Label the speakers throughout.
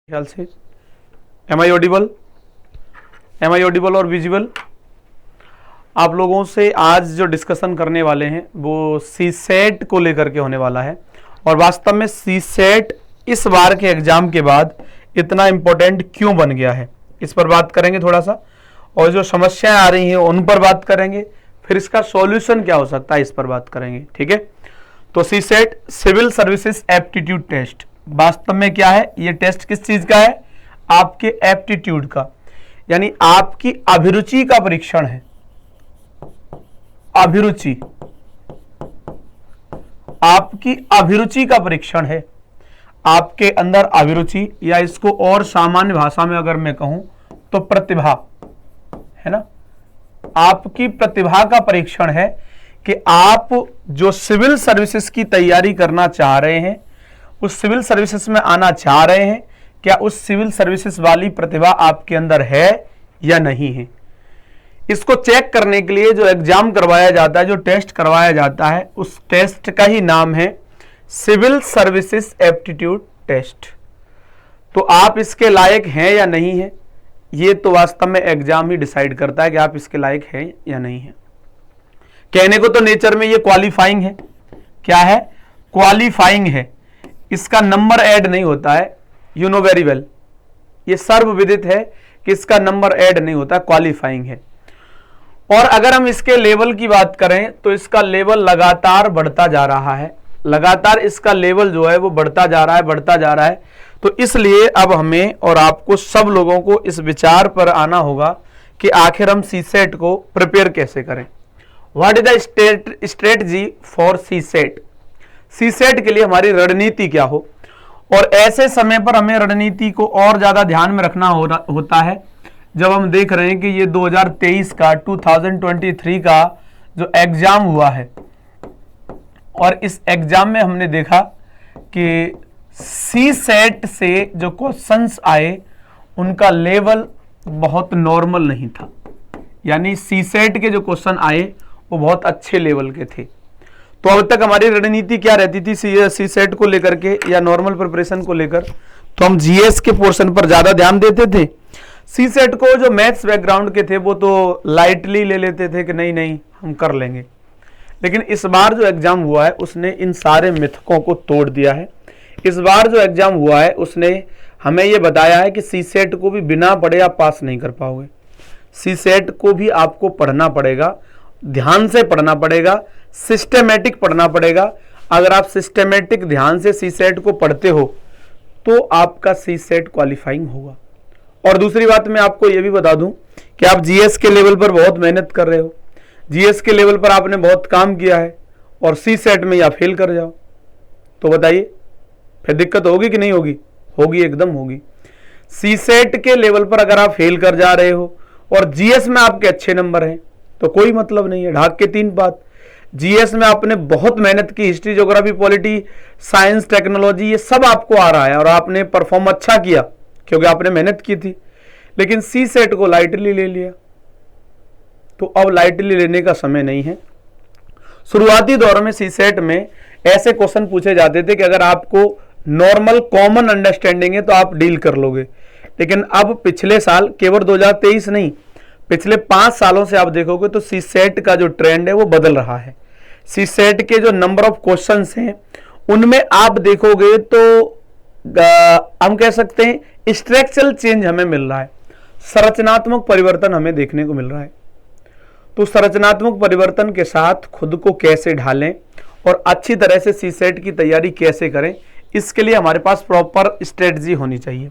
Speaker 1: ख्याल से M I audible और विजिबल। आप लोगों से आज जो डिस्कशन करने वाले हैं वो सी सेट को लेकर के होने वाला है और वास्तव में सी सेट इस बार के एग्जाम के बाद इतना इम्पोर्टेंट क्यों बन गया है, इस पर बात करेंगे थोड़ा सा, और जो समस्याएं आ रही हैं उन पर बात करेंगे, फिर इसका सॉल्यूशन क्या हो सकता है इस पर बात करेंगे। ठीक है, तो C SAT civil services aptitude test वास्तव में क्या है? ये टेस्ट किस चीज का है? आपके एप्टीट्यूड का, यानी आपकी अभिरुचि का परीक्षण है। अभिरुचि, आपकी अभिरुचि का परीक्षण है। आपके अंदर अभिरुचि, या इसको और सामान्य भाषा में अगर मैं कहूं तो प्रतिभा है ना, आपकी प्रतिभा का परीक्षण है कि आप जो सिविल सर्विसेज की तैयारी करना चाह रहे हैं, उस सिविल सर्विसेज में आना चाह रहे हैं, क्या उस सिविल सर्विसेज वाली प्रतिभा आपके अंदर है या नहीं है। इसको चेक करने के लिए जो एग्जाम करवाया जाता है, जो टेस्ट करवाया जाता है, उस टेस्ट का ही नाम है सिविल सर्विसेज एप्टीट्यूड टेस्ट। तो आप इसके लायक हैं या नहीं है, ये तो वास्तव में एग्जाम ही डिसाइड करता है कि आप इसके लायक हैं या नहीं है। कहने को तो नेचर में ये क्वालिफाइंग है, क्या है? क्वालिफाइंग है, इसका नंबर ऐड नहीं होता है। यू नो वेरी वेल, ये सर्वविदित है कि इसका नंबर ऐड नहीं होता, क्वालिफाइंग है। और अगर हम इसके लेवल की बात करें तो इसका लेवल लगातार बढ़ता जा रहा है, लगातार इसका लेवल जो है वो बढ़ता जा रहा है, बढ़ता जा रहा है। तो इसलिए अब हमें और आपको सब लोगों को इस विचार पर आना होगा कि आखिर हम सी सेट को प्रिपेयर कैसे करें। What is the strategy for CSAT, CSAT के लिए हमारी रणनीति क्या हो। और ऐसे समय पर हमें रणनीति को और ज्यादा ध्यान में रखना होता है जब हम देख रहे हैं कि ये 2023 का 2023 का जो एग्जाम हुआ है, और इस एग्जाम में हमने देखा कि सी सेट से जो क्वेश्चंस आए उनका लेवल बहुत नॉर्मल नहीं था, यानी सी सेट के जो क्वेश्चन आए वो बहुत अच्छे लेवल के थे। तो अब तक हमारी रणनीति क्या रहती थी सी सेट को लेकर के या नॉर्मल प्रिपरेशन को लेकर? तो हम जीएस के पोर्शन पर ज्यादा ध्यान देते थे। सी सेट को जो मैथ्स बैकग्राउंड के थे वो तो लाइटली ले लेते थे कि नहीं नहीं हम कर लेंगे। लेकिन इस बार जो एग्जाम हुआ है उसने इन सारे मिथकों को तोड़ दिया है। इस बार जो एग्जाम हुआ है उसने हमें ये बताया है कि सी सेट को भी बिना पढ़े आप पास नहीं कर पाओगे। सी सेट को भी आपको पढ़ना पड़ेगा, ध्यान से पढ़ना पड़ेगा, सिस्टेमेटिक पढ़ना पड़ेगा। अगर आप सिस्टेमेटिक ध्यान से सी सेट को पढ़ते हो तो आपका सी सेट क्वालिफाइंग होगा। और दूसरी बात मैं आपको यह भी बता दूं कि आप जीएस के लेवल पर बहुत मेहनत कर रहे हो, जीएस के लेवल पर आपने बहुत काम किया है, और सी सेट में या फेल कर जाओ तो बताइए फिर दिक्कत होगी कि नहीं होगी? होगी, एकदम होगी। सी सेट के लेवल पर अगर आप फेल कर जा रहे हो और जीएस में आपके अच्छे नंबर हैं तो कोई मतलब नहीं है। ढाक के तीन बात, जीएस में आपने बहुत मेहनत की, history, geography, polity, science, technology, ये सब आपको आ रहा है और आपने परफॉर्म अच्छा किया क्योंकि आपने मेहनत की थी। लेकिन सी सेट को लाइटली ले लिया, तो अब लाइटली लेने का समय नहीं है। शुरुआती दौर में सी सेट में ऐसे क्वेश्चन पूछे जाते थे कि अगर आपको नॉर्मल कॉमन अंडरस्टैंडिंग है तो आप डील कर लोगे। लेकिन अब पिछले साल, केवल 2023 नहीं, पिछले 5 सालों से आप देखोगे तो सी सेट का जो ट्रेंड है वो बदल रहा है। सी सेट के जो नंबर ऑफ क्वेश्चंस हैं उनमें आप देखोगे तो हम कह सकते हैं स्ट्रक्चरल चेंज हमें मिल रहा है, संरचनात्मक परिवर्तन हमें देखने को मिल रहा है। तो संरचनात्मक परिवर्तन के साथ खुद को कैसे ढालें और अच्छी तरह से सी सेट की तैयारी कैसे करें, इसके लिए हमारे पास प्रॉपर स्ट्रेटजी होनी चाहिए।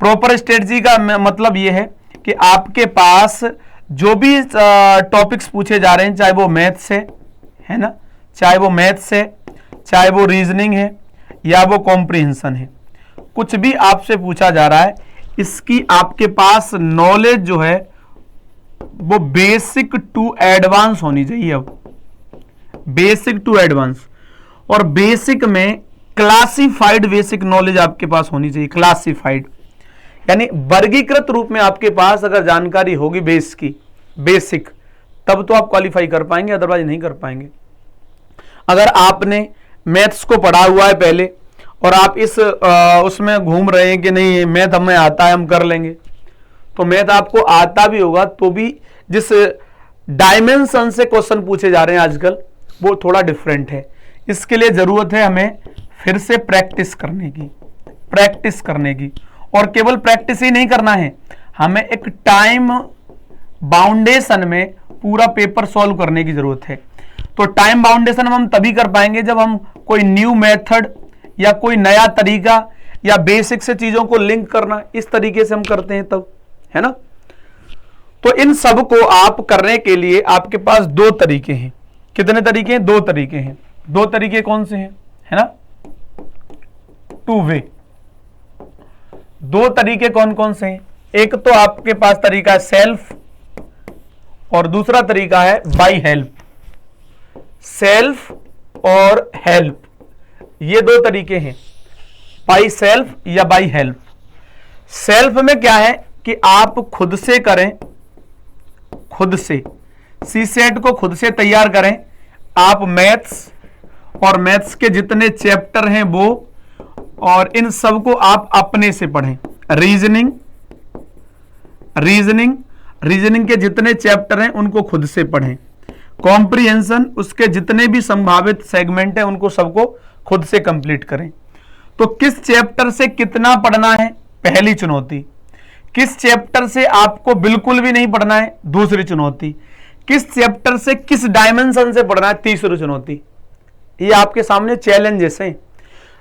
Speaker 1: प्रॉपर स्ट्रेटजी का मतलब यह है कि आपके पास जो भी टॉपिक्स पूछे जा रहे हैं, चाहे वो मैथ से है ना, चाहे वो मैथ से, चाहे वो रीजनिंग है या वो कॉम्प्रिहेंशन है, कुछ भी आपसे पूछा जा रहा है, इसकी आपके पास नॉलेज जो है वो बेसिक टू एडवांस होनी चाहिए। अब बेसिक टू एडवांस, और बेसिक में क्लासिफाइड बेसिक नॉलेज आपके पास होनी चाहिए। क्लासिफाइड यानी वर्गीकृत रूप में आपके पास अगर जानकारी होगी बेस की, बेसिक, तब तो आप क्वालिफाई कर पाएंगे, अदरवाइज नहीं कर पाएंगे। अगर आपने मैथ्स को पढ़ा हुआ है पहले और आप इस उसमें घूम रहे हैं कि नहीं मैथ हमें आता है, हम कर लेंगे, तो मैथ आपको आता भी होगा तो भी जिस डायमेंशन से क्वेश्चन पूछे जा रहे हैं आजकल वो थोड़ा डिफरेंट है। इसके लिए जरूरत है हमें फिर से प्रैक्टिस करने की, और केवल प्रैक्टिस ही नहीं करना है, हमें एक टाइम बाउंडेशन में पूरा पेपर सॉल्व करने की जरूरत है। तो टाइम बाउंडेशन हम तभी कर पाएंगे जब हम कोई न्यू मेथड या कोई नया तरीका या बेसिक से चीजों को लिंक करना इस तरीके से हम करते हैं तब, है ना। तो इन सब को आप करने के लिए आपके पास दो तरीके हैं। कितने तरीके हैं? दो तरीके हैं। दो तरीके कौन से हैं? है ना, टू वे। दो तरीके कौन कौन से हैं? एक तो आपके पास तरीका है सेल्फ और दूसरा तरीका है बाय हेल्प। सेल्फ और हेल्प, ये दो तरीके हैं, बाय सेल्फ या बाय हेल्प। सेल्फ में क्या है कि आप खुद से करें, खुद से सीसेट को खुद से तैयार करें। आप मैथ्स और मैथ्स के जितने चैप्टर हैं वो, और इन सब को आप अपने से पढ़ें। रीजनिंग के जितने चैप्टर हैं उनको खुद से पढ़ें। कॉम्प्रिहेंशन, उसके जितने भी संभावित सेगमेंट हैं उनको सबको खुद से कंप्लीट करें। तो किस चैप्टर से कितना पढ़ना है, पहली चुनौती। किस चैप्टर से आपको बिल्कुल भी नहीं पढ़ना है, दूसरी चुनौती। किस चैप्टर से किस डायमेंशन से पढ़ना है, तीसरी चुनौती। ये आपके सामने चैलेंजेस हैं।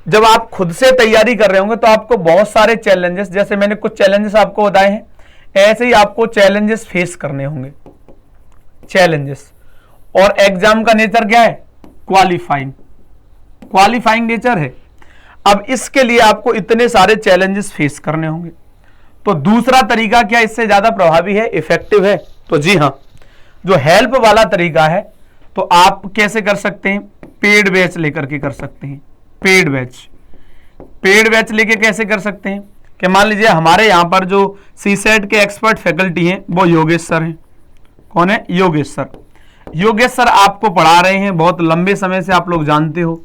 Speaker 1: जब आप खुद से तैयारी कर रहे होंगे तो आपको बहुत सारे चैलेंजेस, जैसे मैंने कुछ चैलेंजेस आपको बताए हैं, ऐसे ही आपको चैलेंजेस फेस करने होंगे। चैलेंजेस, और एग्जाम का नेचर क्या है? क्वालिफाइंग नेचर है। अब इसके लिए आपको इतने सारे चैलेंजेस फेस करने होंगे। तो दूसरा तरीका क्या इससे ज्यादा प्रभावी है, इफेक्टिव है? तो जी हां, जो हेल्प वाला तरीका है, तो आप कैसे कर सकते हैं? पेड बैच लेकर के कर सकते हैं। पेड बैच लेके कैसे कर सकते हैं कि मान लीजिए हमारे यहां पर जो सीसेट के एक्सपर्ट फैकल्टी हैं वो योगेश सर हैं। कौन है? योगेश सर। योगेश सर आपको पढ़ा रहे हैं, बहुत लंबे समय से आप लोग जानते हो।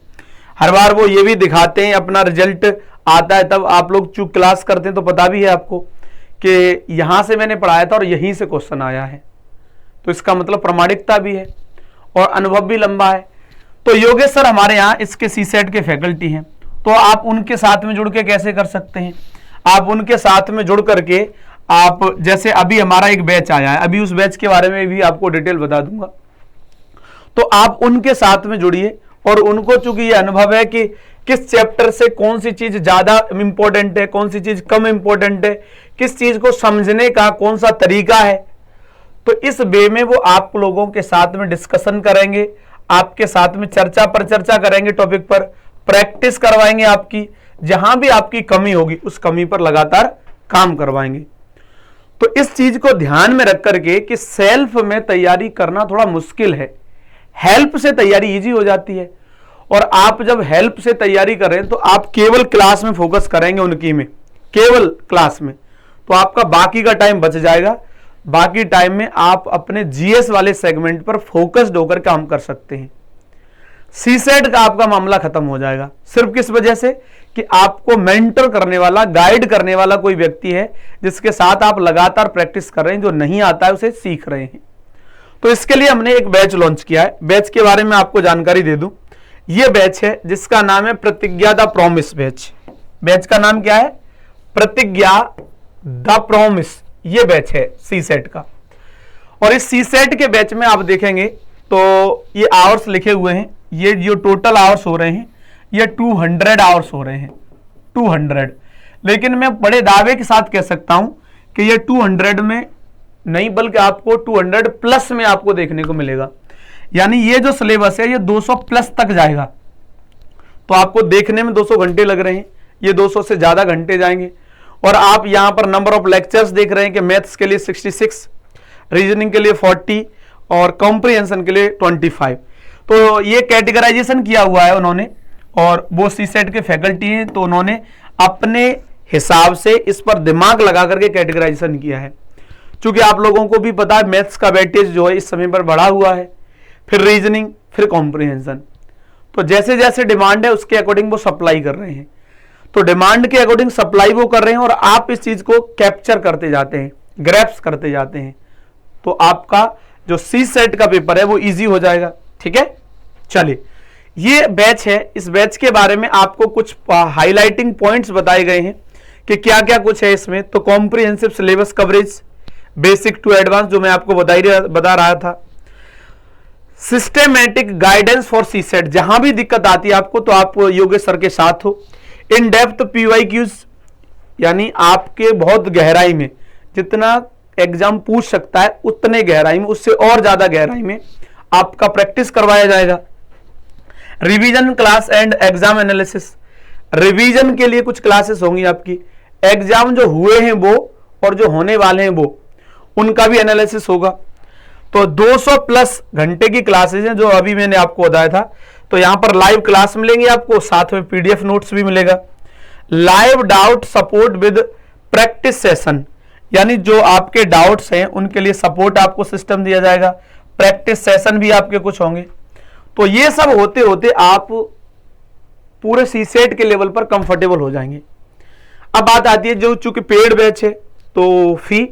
Speaker 1: हर बार वो ये भी दिखाते हैं, अपना रिजल्ट आता है तब आप लोग चूक क्लास करते हैं तो पता भी है आपको कि यहां से मैंने पढ़ाया था और यहीं से क्वेश्चन आया है। तो इसका मतलब प्रामाणिकता भी है और अनुभव भी लंबा है। तो योगेश सर हमारे यहाँ इसके सीसेट के फैकल्टी हैं। तो आप उनके साथ में जुड़ के कैसे कर सकते हैं? आप उनके साथ में जुड़ करके आप, जैसे अभी हमारा एक बैच आया है, अभी उस बैच के बारे में भी आपको डिटेल बता दूंगा। तो आप उनके साथ में जुड़िए, और उनको चूंकि ये अनुभव है कि किस चैप्टर से कौन सी चीज ज्यादा इंपॉर्टेंट है, कौन सी चीज कम इंपॉर्टेंट है, किस चीज को समझने का कौन सा तरीका है, तो इस वे में वो आप लोगों के साथ में डिस्कशन करेंगे, आपके साथ में चर्चा पर चर्चा करेंगे, टॉपिक पर प्रैक्टिस करवाएंगे आपकी, जहां भी आपकी कमी होगी उस कमी पर लगातार काम करवाएंगे। तो इस चीज को ध्यान में रख करके कि सेल्फ में तैयारी करना थोड़ा मुश्किल है, हेल्प से तैयारी इजी हो जाती है। और आप जब हेल्प से तैयारी करें तो आप केवल क्लास में फोकस करेंगे, उनकी में केवल क्लास में, तो आपका बाकी का टाइम बच जाएगा। बाकी टाइम में आप अपने जीएस वाले सेगमेंट पर फोकस्ड होकर काम कर सकते हैं। सीसेट का आपका मामला खत्म हो जाएगा। सिर्फ किस वजह से कि आपको मेंटर करने वाला, गाइड करने वाला कोई व्यक्ति है जिसके साथ आप लगातार प्रैक्टिस कर रहे हैं, जो नहीं आता है उसे सीख रहे हैं। तो इसके लिए हमने एक बैच लॉन्च किया है। बैच के बारे में आपको जानकारी दे दूं, यह बैच है जिसका नाम है प्रतिज्ञा द प्रॉमिस बैच। बैच का नाम क्या है? प्रतिज्ञा द प्रॉमिस। ये बैच है सीसेट का। और इस सीसेट के बैच में आप देखेंगे तो ये आवर्स लिखे हुए हैं, ये जो टोटल आवर्स हो रहे हैं ये 200 आवर्स हो रहे हैं, 200। लेकिन मैं बड़े दावे के साथ कह सकता हूं कि ये 200 में नहीं बल्कि आपको 200 प्लस में आपको देखने को मिलेगा। यानी ये जो सिलेबस है ये 200 प्लस तक जाएगा। तो आपको देखने में 200 घंटे लग रहे हैं, ये 200 से ज्यादा घंटे जाएंगे। और आप यहां पर नंबर ऑफ लेक्चर्स देख रहे हैं कि मैथ्स के लिए 66, रीजनिंग के लिए 40 और कॉम्प्रिहेंशन के लिए 25। तो ये कैटेगराइजेशन किया हुआ है उन्होंने, और वो सीसेट के फैकल्टी हैं तो उन्होंने अपने हिसाब से इस पर दिमाग लगा करके कैटेगराइजेशन किया है। क्योंकि आप लोगों को भी पता है मैथ्स का वेटेज जो है इस समय पर बढ़ा हुआ है, फिर रीजनिंग, फिर कॉम्प्रिहेंशन। तो जैसे जैसे डिमांड है उसके अकॉर्डिंग वो सप्लाई कर रहे हैं। तो डिमांड के अकॉर्डिंग सप्लाई वो कर रहे हैं और आप इस चीज को कैप्चर करते जाते हैं, ग्रैप्स करते जाते हैं, तो आपका जो सी सेट का पेपर है वो इजी हो जाएगा। ठीक है, चलिए ये बैच है, इस बैच के बारे में आपको कुछ हाईलाइटिंग पॉइंट्स बताए गए हैं कि क्या क्या कुछ है इसमें। तो comprehensive syllabus coverage basic to advance जो मैं आपको बता रहा था, systematic guidance for CSAT, जहां भी दिक्कत आती है आपको तो आप योगेश सर के साथ हो। इन डेप्थ पीवाईक्यूज, यानी आपके बहुत गहराई में, जितना एग्जाम पूछ सकता है उतने गहराई में, उससे और ज्यादा गहराई में आपका प्रैक्टिस करवाया जाएगा। Revision class and exam analysis, revision के लिए कुछ क्लासेस होंगी आपकी, एग्जाम जो हुए हैं वो और जो होने वाले हैं वो, उनका भी एनालिसिस होगा। तो 200 प्लस घंटे की क्लासेस हैं जो अभी मैंने आपको बताया था। तो यहां पर लाइव क्लास मिलेंगे आपको, साथ में पीडीएफ नोट्स भी मिलेगा। Live doubt support with practice session, यानी जो आपके डाउट्स हैं उनके लिए सपोर्ट आपको सिस्टम दिया जाएगा, प्रैक्टिस सेशन भी आपके कुछ होंगे। तो ये सब होते होते आप पूरे सी सेट के लेवल पर कंफर्टेबल हो जाएंगे। अब बात आती है जो चूंकि पेड बैच है तो फी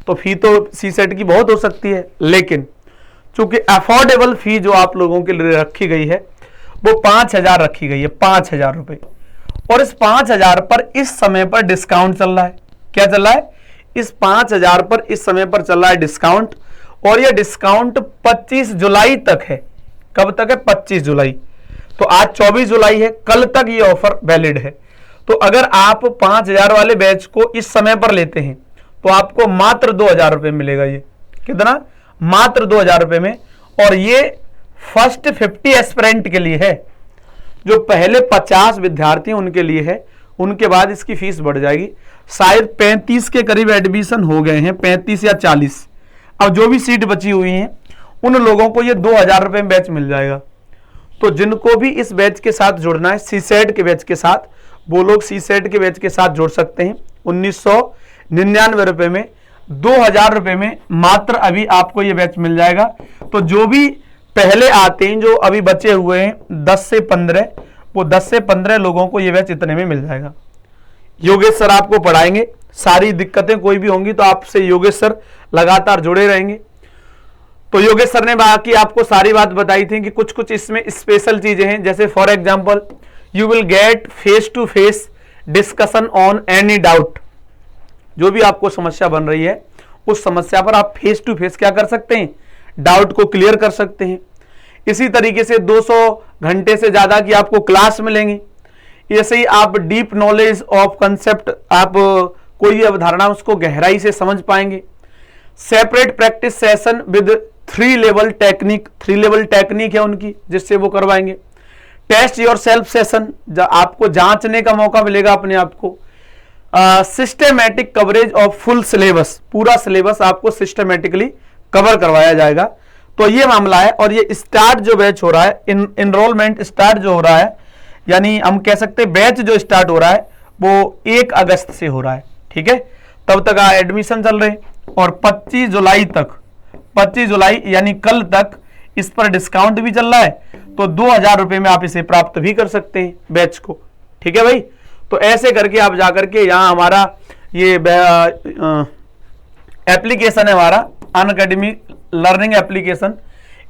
Speaker 1: तो सी सेट की बहुत हो सकती है, लेकिन चूंकि अफोर्डेबल फी जो आप लोगों के लिए रखी गई है वो 5,000 रखी गई है, 5,000 रुपए। और इस 5,000 पर इस समय पर डिस्काउंट चल रहा है। क्या चल रहा है? इस 5,000 पर इस समय पर चल रहा है डिस्काउंट, और यह डिस्काउंट 25 जुलाई तक है। कब तक है? 25 जुलाई। तो आज 24 जुलाई है, कल तक ये ऑफर वैलिड है। तो अगर आप 5,000 वाले बैच को इस समय पर लेते हैं तो आपको मात्र 2,000 रुपए मिलेगा। ये कितना? मात्र 2,000 रुपए में। और ये फर्स्ट 50 एस्पिरेंट के लिए है, जो पहले 50 विद्यार्थी हैं उनके लिए है। उनके बाद इसकी फीस बढ़ जाएगी। शायद 35 के करीब एडमिशन हो गए हैं, 35 या 40। अब जो भी सीट बची हुई हैं उन लोगों को ये 2,000 रुपए में बैच मिल जाएगा। तो जिनको भी इस बैच के साथ जुड़ना है, सी सेट के बैच के साथ, वो लोग सी सेट के बैच के साथ जुड़ सकते हैं। 1999 रुपए में, 2,000 रुपए में मात्र अभी आपको ये बैच मिल जाएगा। तो जो भी पहले आते हैं, जो अभी बचे हुए हैं 10 से 15, वो 10 से 15 लोगों को ये बैच इतने में मिल जाएगा। योगेश सर आपको पढ़ाएंगे, सारी दिक्कतें कोई भी होंगी तो आपसे योगेश सर लगातार जुड़े रहेंगे। तो योगेश सर ने बाकी आपको सारी बात बताई थी कि कुछ कुछ इसमें स्पेशल चीजें हैं, जैसे for example you will get face to face discussion on any doubt. जो भी आपको समस्या बन रही है उस समस्या पर आप फेस टू फेस क्या कर सकते हैं? डाउट को क्लियर कर सकते हैं। इसी तरीके से 200 घंटे से ज्यादा की आपको क्लास मिलेंगी। ऐसे ही आप डीप नॉलेज ऑफ कंसेप्ट, आप कोई भी अवधारणा उसको गहराई से समझ पाएंगे। Separate practice session with 3 level technique, 3 level technique है उनकी जिससे वो करवाएंगे। टेस्ट योर सेल्फ सेशन, आपको जांचने का मौका मिलेगा अपने आप को। Systematic coverage of full syllabus, पूरा सिलेबस आपको सिस्टेमेटिकली कवर करवाया जाएगा। तो ये मामला है। और ये स्टार्ट जो बैच हो रहा है, इनरोलमेंट स्टार्ट जो हो रहा है, यानी हम कह सकते हैं बैच जो स्टार्ट हो रहा है वो 1 अगस्त से हो रहा है। ठीक है, तब तक एडमिशन चल रहे हैं और 25 जुलाई तक, 25 जुलाई यानी कल तक इस पर डिस्काउंट भी चल रहा है। तो 2,000 रुपए में आप इसे प्राप्त भी कर सकते हैं बैच को। ठीक है भाई, तो ऐसे करके आप जाकर के यहाँ हमारा ये एप्लीकेशन है, हमारा अनअकैडमी लर्निंग एप्लीकेशन,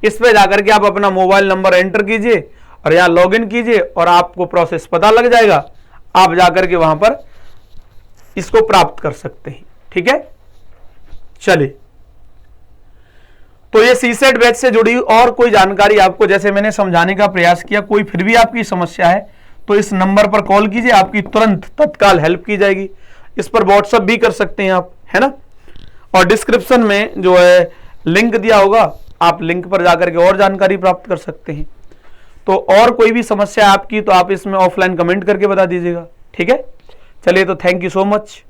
Speaker 1: इस पे जाकर के आप अपना मोबाइल नंबर एंटर कीजिए और यहाँ लॉगिन कीजिए और आपको प्रोसेस पता लग जाएगा। आप जाकर के वहां पर इसको प्राप्त कर सकते हैं। ठीक है, चलिए। तो ये सीसेट बैच से जुड़ी और कोई जानकारी आपको जैसे मैंने समझाने का प्रयास किया, कोई फिर भी आपकी समस्या है तो इस नंबर पर कॉल कीजिए, आपकी तुरंत तत्काल हेल्प की जाएगी। इस पर व्हाट्सएप भी कर सकते हैं आप, है ना। और डिस्क्रिप्शन में जो है लिंक दिया होगा, आप लिंक पर जाकर के और जानकारी प्राप्त कर सकते हैं। तो और कोई भी समस्या आपकी तो आप इसमें ऑफलाइन कमेंट करके बता दीजिएगा। ठीक है, चलिए, तो थैंक यू सो मच।